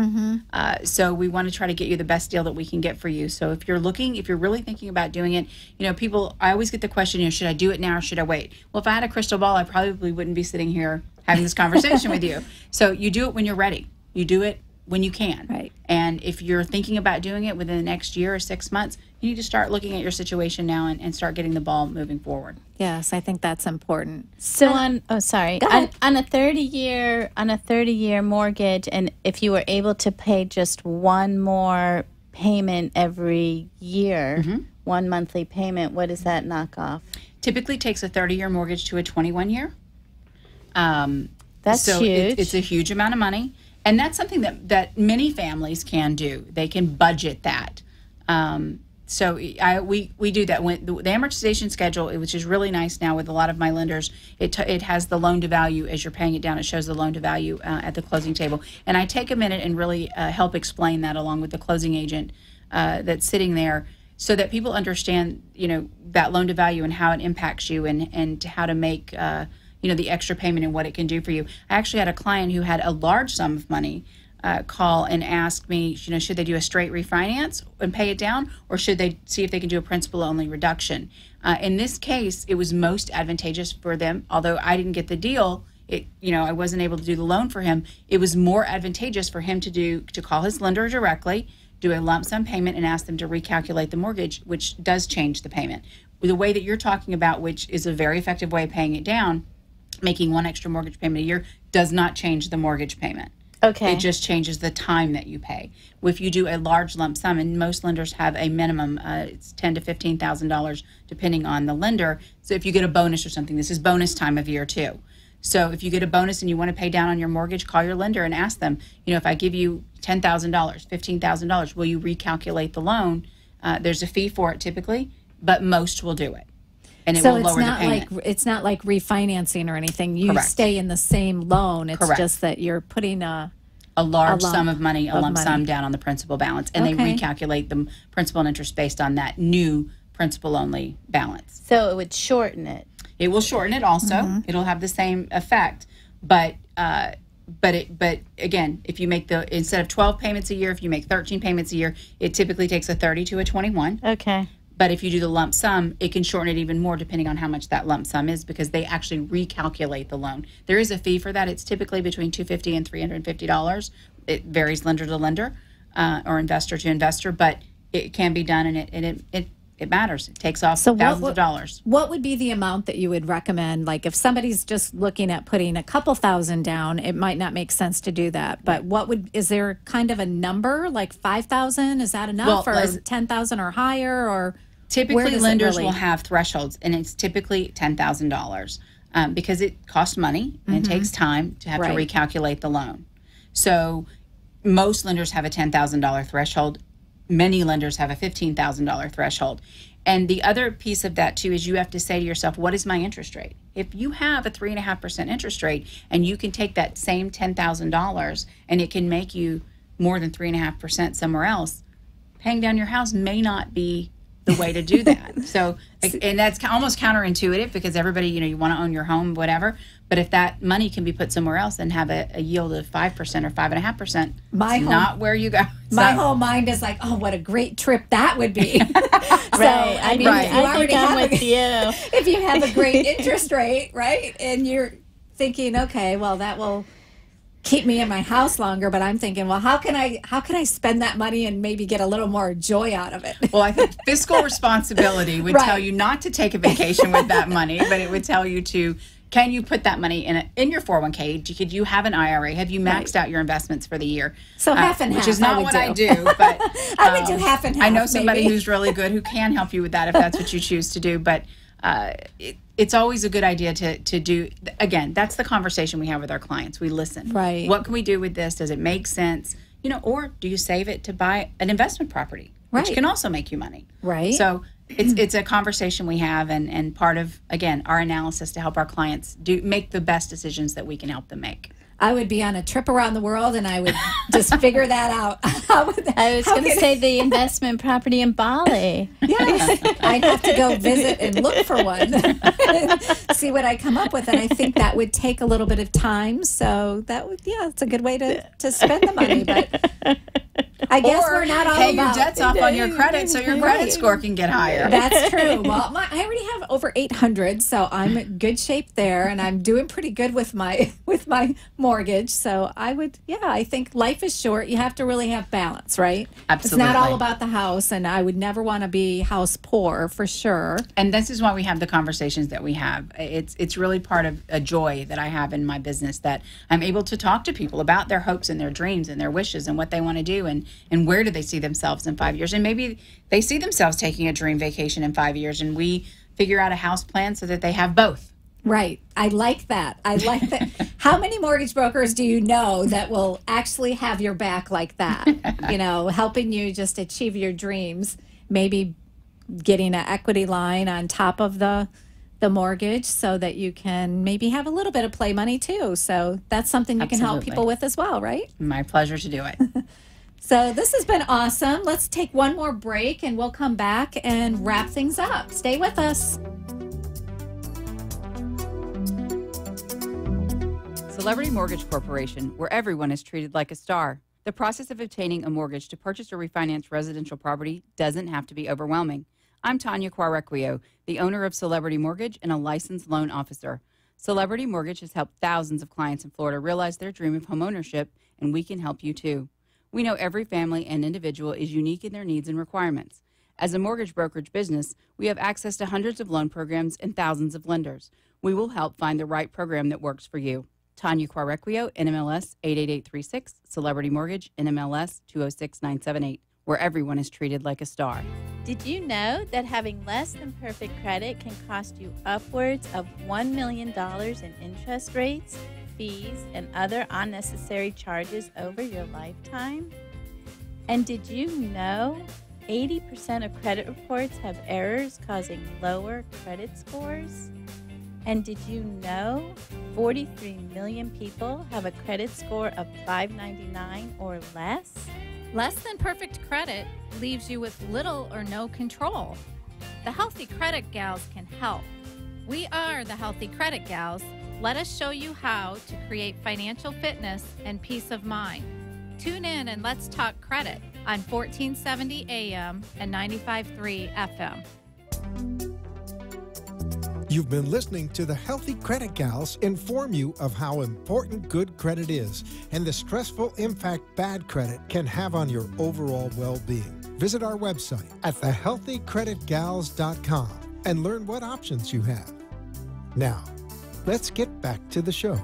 So we want to try to get you the best deal that we can get for you. So if you're really thinking about doing it, I always get the question, should I do it now or should I wait? Well, if I had a crystal ball, I probably wouldn't be sitting here having this conversation with you. So you do it when you're ready. You do it when you can. Right. And if you're thinking about doing it within the next year or 6 months, you need to start looking at your situation now and start getting the ball moving forward. Yes, I think that's important. So on a 30-year mortgage, and if you were able to pay just one more payment every year, one monthly payment, what does that knock off? Typically takes a 30-year mortgage to a 21-year. That's huge. It's a huge amount of money. And that's something that many families can do. They can budget that. So we do that. When the amortization schedule, which is really nice now with a lot of my lenders, it has the loan to value as you're paying it down. It shows the loan to value at the closing table. And I take a minute and really help explain that along with the closing agent that's sitting there, so that people understand, that loan to value and how it impacts you and how to make the extra payment and what it can do for you. I actually had a client who had a large sum of money call and ask me, should they do a straight refinance and pay it down, or should they see if they can do a principal-only reduction? In this case, it was most advantageous for them. Although I didn't get the deal, I wasn't able to do the loan for him. It was more advantageous for him to call his lender directly, do a lump sum payment, and ask them to recalculate the mortgage, which does change the payment. The way that you're talking about, which is a very effective way of paying it down, making one extra mortgage payment a year does not change the mortgage payment. Okay. It just changes the time that you pay. If you do a large lump sum, and most lenders have a minimum, it's $10,000 to $15,000 depending on the lender. So if you get a bonus or something, this is bonus time of year too. So if you get a bonus and you want to pay down on your mortgage, call your lender and ask them, if I give you $10,000, $15,000, will you recalculate the loan? There's a fee for it typically, but most will do it. And it will lower the payment. It's not like refinancing or anything. You Correct. Stay in the same loan. It's Correct. just that you're putting a large sum of money, a lump sum down on the principal balance, and they recalculate the principal and interest based on that new principal-only balance. So it would shorten it. It will shorten it also. It'll have the same effect, but again, if you make instead of 12 payments a year, if you make 13 payments a year, it typically takes a 30 to a 21. Okay. But if you do the lump sum, it can shorten it even more depending on how much that lump sum is, because they actually recalculate the loan. There is a fee for that. It's typically between $250 and $350. It varies lender to lender or investor to investor, but it can be done, and it matters. It takes off thousands of dollars. What would be the amount that you would recommend? Like if somebody's just looking at putting a couple thousand down, it might not make sense to do that. But is there kind of a number, like 5,000? Is that enough, or 10,000 or higher, or? Typically, lenders will have thresholds, and it's typically $10,000 because it costs money and it takes time to have to recalculate the loan. So most lenders have a $10,000 threshold. Many lenders have a $15,000 threshold. And the other piece of that, too, is you have to say to yourself, what is my interest rate? If you have a 3.5% interest rate and you can take that same $10,000 and it can make you more than 3.5% somewhere else, paying down your house may not be the way to do that. So, and that's almost counterintuitive because everybody, you want to own your home, whatever. But if that money can be put somewhere else and have a yield of 5% or 5.5%, not where you go. My whole mind is like, oh, what a great trip that would be. So, Right. I mean, I think I'm with you. If you have a great interest rate, right, and you're thinking, okay, well, that will keep me in my house longer, but I'm thinking, well, how can I spend that money and maybe get a little more joy out of it? Well, I think fiscal responsibility would tell you not to take a vacation with that money, but it would tell you to can you put that money in your 401k? Could you have an IRA? Have you maxed out your investments for the year? So half and half, which is not what I do, but I would do half and half. I know somebody maybe. who's really good who can help you with that if that's what you choose to do. But it's always a good idea to do. Again, that's the conversation we have with our clients. We listen. Right. What can we do with this? Does it make sense? Or do you save it to buy an investment property, which can also make you money? Right. So it's a conversation we have, and part of, again, our analysis to help our clients make the best decisions that we can help them make. I would be on a trip around the world and I would just figure that out. I was going to say the investment property in Bali. Yes, I'd have to go visit and look for one, see what I come up with. And I think that would take a little bit of time. So that would, it's a good way to spend the money. But I guess we're not all pay about your debts off on your credit so your credit score can get higher. That's true. Well, I already have over 800, so I'm in good shape there, and I'm doing pretty good with my mortgage. So I think life is short. You have to really have balance, right? Absolutely. It's not all about the house, and I would never want to be house poor for sure. And this is why we have the conversations that we have. It's really part of a joy that I have in my business, that I'm able to talk to people about their hopes and their dreams and their wishes and what they want to do, and where do they see themselves in 5 years. And maybe they see themselves taking a dream vacation in 5 years, and we figure out a house plan so that they have both. Right. I like that. How many mortgage brokers do you know that will actually have your back like that? Helping you just achieve your dreams, maybe getting an equity line on top of the mortgage so that you can maybe have a little bit of play money too. So that's something you can help people with as well, right? My pleasure to do it. So this has been awesome. Let's take one more break and we'll come back and wrap things up. Stay with us. Celebrity Mortgage Corporation, where everyone is treated like a star. The process of obtaining a mortgage to purchase or refinance residential property doesn't have to be overwhelming. I'm Tanya Quarequio, the owner of Celebrity Mortgage and a licensed loan officer. Celebrity Mortgage has helped thousands of clients in Florida realize their dream of homeownership, and we can help you too. We know every family and individual is unique in their needs and requirements. As a mortgage brokerage business, we have access to hundreds of loan programs and thousands of lenders. We will help find the right program that works for you. Tanya Quarequio, NMLS 88836, Celebrity Mortgage, NMLS 206978, where everyone is treated like a star. Did you know that having less than perfect credit can cost you upwards of $1 million in interest rates, fees, and other unnecessary charges over your lifetime? And did you know 80% of credit reports have errors causing lower credit scores? And did you know 43 million people have a credit score of 599 or less? Less than perfect credit leaves you with little or no control. The Healthy Credit Gals can help. We are the Healthy Credit Gals. Let us show you how to create financial fitness and peace of mind. Tune in and let's talk credit on 1470 AM and 95.3 FM. You've been listening to the Healthy Credit Gals inform you of how important good credit is and the stressful impact bad credit can have on your overall well-being. Visit our website at thehealthycreditgals.com and learn what options you have. Now, let's get back to the show.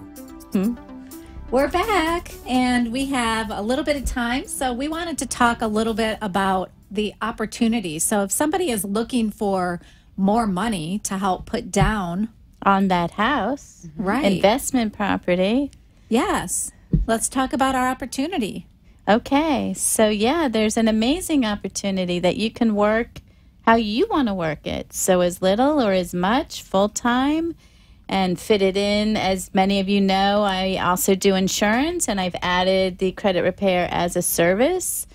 We're back, and we have a little bit of time, so we wanted to talk a little bit about the opportunity. So if somebody is looking for more money to help put down on that house, right? Investment property. Yes. Let's talk about our opportunity. Okay. So there's an amazing opportunity that you can work how you want to work it. So as little or as much, full time, and fit it in. As many of you know, I also do insurance, and I've added the credit repair as a service.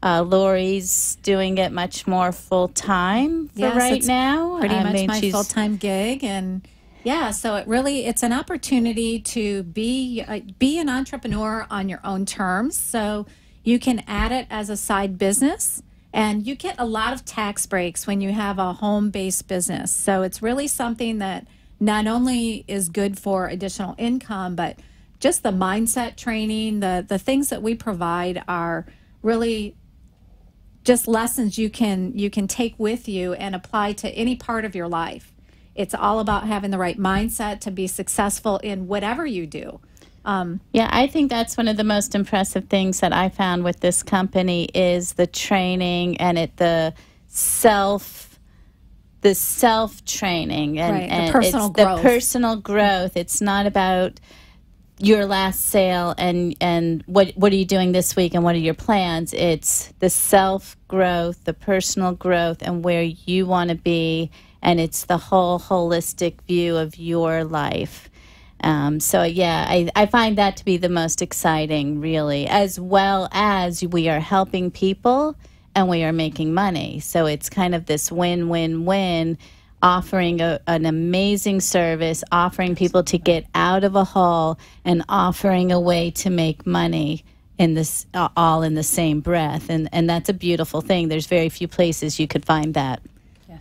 Lori's doing it much more full time for right now. Pretty much my full time gig, and so it's an opportunity to be an entrepreneur on your own terms. So you can add it as a side business, and you get a lot of tax breaks when you have a home based business. So it's really something that not only is good for additional income, but just the mindset training, the things that we provide are really just lessons you can take with you and apply to any part of your life. It's all about having the right mindset to be successful in whatever you do. Yeah, I think that's one of the most impressive things that I found with this company is the training and the self-training and the personal growth. The personal growth. It's not about your last sale and what are you doing this week and what are your plans. It's the self-growth, the personal growth, and where you want to be, and it's the whole holistic view of your life. So, yeah, I find that to be the most exciting, really, as well as we are helping people and we are making money. So it's kind of this win-win-win, offering an amazing service, offering people to get out of a hole, and offering a way to make money in this all in the same breath. And that's a beautiful thing. There's very few places you could find that.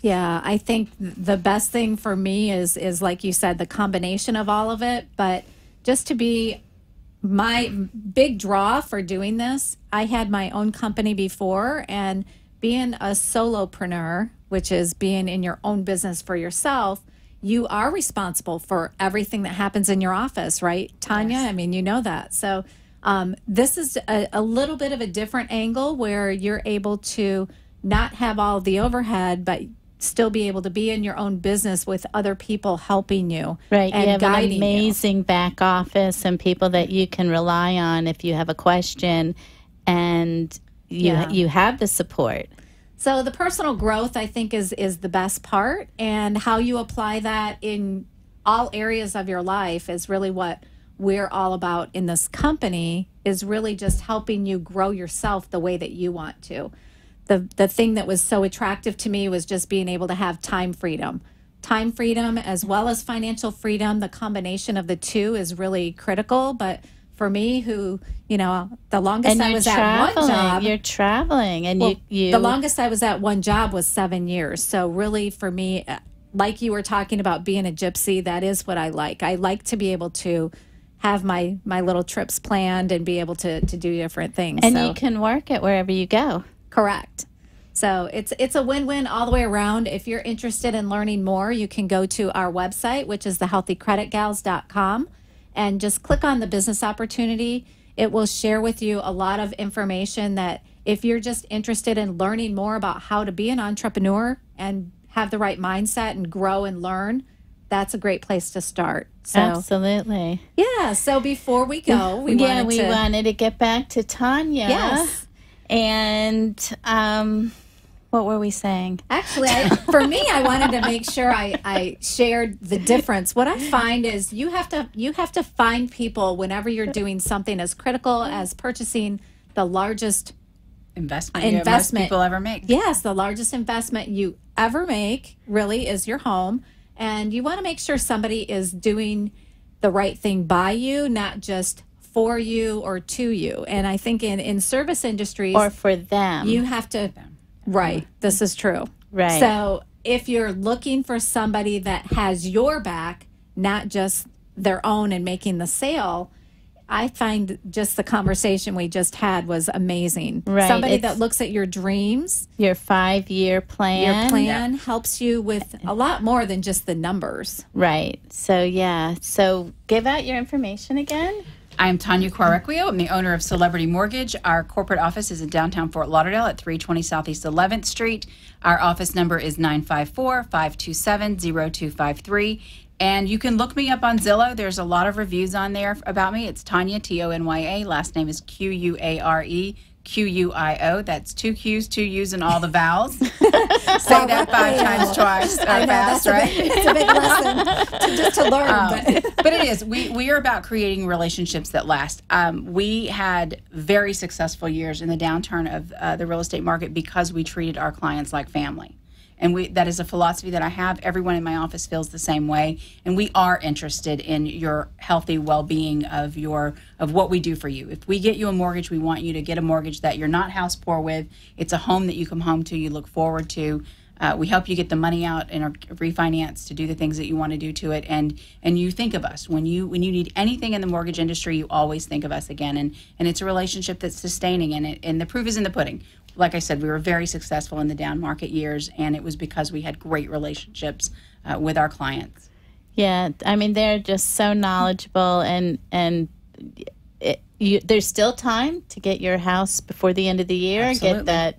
Yeah, I think the best thing for me is like you said, the combination of all of it. But just to be my big draw for doing this, I had my own company before, and being a solopreneur, which is being in your own business for yourself, you are responsible for everything that happens in your office, right, Tanya? Yes. I mean, you know that. So this is a little bit of a different angle where you're able to not have all the overhead, but still be able to be in your own business with other people helping you, right? And you have guiding an amazing back office and people that you can rely on if you have a question, and you have the support. So the personal growth, I think, is the best part, and how you apply that in all areas of your life is really what we're all about in this company, is really just helping you grow yourself the way that you want to. The thing that was so attractive to me was just being able to have time freedom as well as financial freedom. The combination of the two is really critical. But for me, who, the longest I was at one job. You're traveling. And you the longest I was at one job was 7 years. So really for me, like you were talking about being a gypsy, that is what I like. I like to be able to have my little trips planned and be able to do different things. And you can work it wherever you go. Correct. So it's a win-win all the way around. If you're interested in learning more, you can go to our website, which is thehealthycreditgals.com, and just click on the business opportunity. It will share with you a lot of information that if you're just interested in learning more about how to be an entrepreneur and have the right mindset and grow and learn, that's a great place to start. So, absolutely. Yeah. So before we go, we wanted to get back to Tanya. Yes. And what were we saying? Actually, for me, I wanted to make sure I shared the difference. What I find is you have to find people whenever you're doing something as critical as purchasing the largest investment most people ever make. Yes, the largest investment you ever make really is your home. And you want to make sure somebody is doing the right thing by you, not just for you or to you. And I think in service industries, or for them, you have to, right, this is true. Right. So if you're looking for somebody that has your back, not just their own and making the sale, I find just the conversation we just had was amazing. Right. Somebody that looks at your dreams. Your 5-year plan. Your plan helps you with a lot more than just the numbers. Right. So, yeah. So give out your information again. I'm Tanya Quarequio. I'm the owner of Celebrity Mortgage. Our corporate office is in downtown Fort Lauderdale at 320 Southeast 11th Street. Our office number is 954-527-0253. And you can look me up on Zillow. There's a lot of reviews on there about me. It's Tanya, Tonya. Last name is Quarequio. That's 2 Q's, 2 U's, and all the vowels. Say that 5 times twice fast, right? It's a big lesson just to learn. But it is. We are about creating relationships that last. We had very successful years in the downturn of the real estate market because we treated our clients like family. And that is a philosophy that I have. Everyone in my office feels the same way. And we are interested in your healthy well-being of what we do for you. If we get you a mortgage, we want you to get a mortgage that you're not house poor with. It's a home that you come home to, you look forward to. We help you get the money out and refinance to do the things that you want to do to it. And you think of us. When you need anything in the mortgage industry, you always think of us again. And it's a relationship that's sustaining. And the proof is in the pudding. like I said, we were very successful in the down market years, and it was because we had great relationships with our clients. Yeah, I mean, they're just so knowledgeable, and there's still time to get your house before the end of the year. Absolutely. Get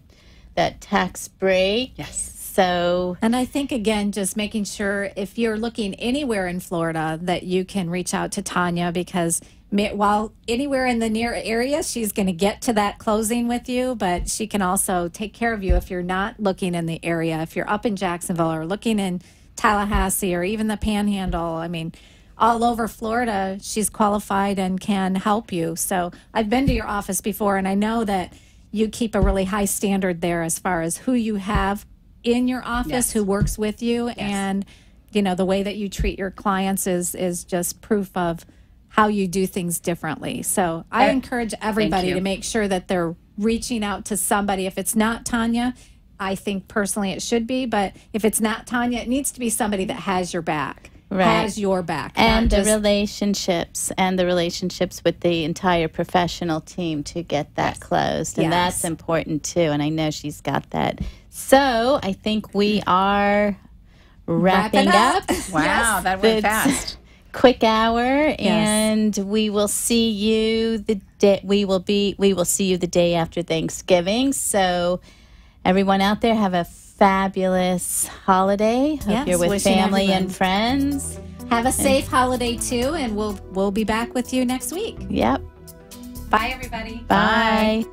that tax break. Yes. So, and I think, again, just making sure if you're looking anywhere in Florida that you can reach out to Tanya, because while anywhere in the near area, she's going to get to that closing with you, but she can also take care of you if you're not looking in the area. If you're up in Jacksonville or looking in Tallahassee or even the Panhandle, I mean, all over Florida, she's qualified and can help you. So I've been to your office before, and I know that you keep a really high standard there as far as who you have in your office, Yes. who works with you, Yes. and the way that you treat your clients is just proof of how you do things differently. So I encourage everybody you. to make sure that they're reaching out to somebody. If it's not Tanya, I think personally it should be, but if it's not Tanya, it needs to be somebody that has your back. Right. Has your back. and not the just- relationships with the entire professional team to get that closed. And that's Yes. important too. And I know she's got that. So I think we are wrapping up. Wow, that went It's fast. Quick hour, and we will see you the day. We will see you the day after Thanksgiving. So, everyone out there, have a fabulous holiday. Hope Yes, you're with wishing family everyone- and friends. Have a safe holiday too, and we'll be back with you next week. Yep. Bye, everybody. Bye.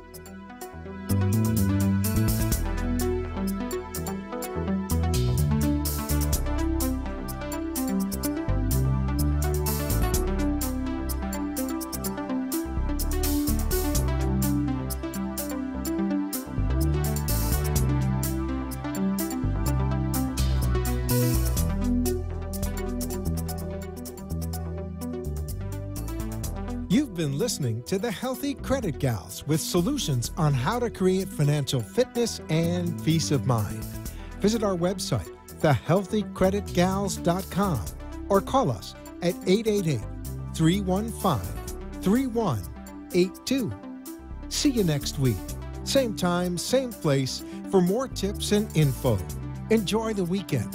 You've been listening to the Healthy Credit Gals with solutions on how to create financial fitness and peace of mind. Visit our website, thehealthycreditgals.com, or call us at 888-315-3182. See you next week. Same time, same place for more tips and info. Enjoy the weekend.